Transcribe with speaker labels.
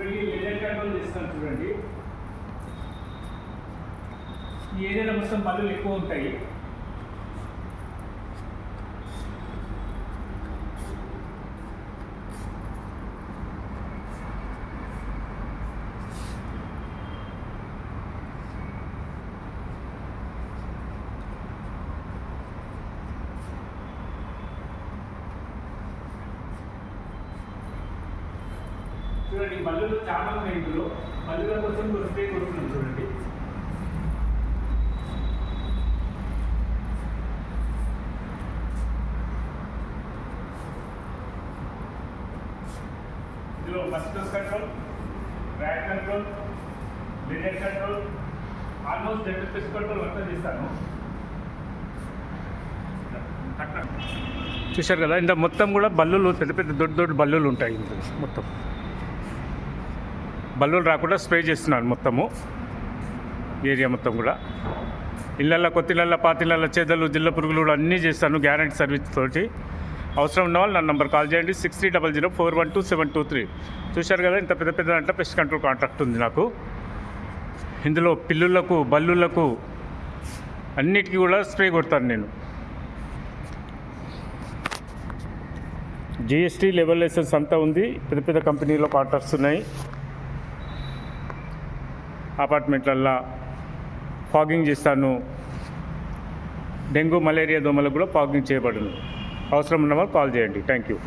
Speaker 1: చూడండి ledger control చేస్తాను చూడండి. ఈ ఏరియాలో మొత్తం బల్లులు ఎక్కువ ఉంటాయి. చూడండి బల్లులు చాలా ఉన్నాయి. ఇందులో బల్లుల కోసం స్ప్రే కొడుతున్నాం చూడండి. ఇందులో mosquitoes control, rat control, lizard control, almost dental pest control work చేస్తాను. చూశారు కదా, ఇంత మొత్తం కూడా బల్లులు పెద్ద పెద్ద దొడ్డు బల్లులు ఉంటాయి. ఇందులో మొత్తం బల్లులు రాకుండా స్ప్రే చేస్తున్నాను మొత్తము ఏరియా మొత్తం కూడా. ఇళ్ళల్లో, కొత్త ఇళ్ళల్లో, పాత ఇళ్ళల్లో చెదలు, జిల్ల పురుగులు కూడా అన్నీ చేస్తాను గ్యారంటీ సర్వీస్ తోటి. అవసరం ఉన్న వాళ్ళు నా నంబర్ కాల్ చేయండి 6300412723. చూశారు కదా, ఇంత పెద్ద పెద్ద అంటే పెస్ట్ కంట్రోల్ కాంట్రాక్ట్ ఉంది నాకు. ఇందులో పిల్లులకు, బల్లులకు అన్నిటికీ కూడా స్ప్రే కొడతాను నేను. జిఎస్టీ లెవెల్ లైసెన్స్ అంతా ఉంది. పెద్ద పెద్ద కంపెనీలో కాంట్రాక్ట్స్ ఉన్నాయి. అపార్ట్మెంట్లల్లో ఫాగింగ్ చేస్తాను. డెంగ్యూ, మలేరియా దోమలకు కూడా ఫాగింగ్ చేయబడును. అవసరం ఉన్న వాళ్ళు కాల్ చేయండి. Thank you.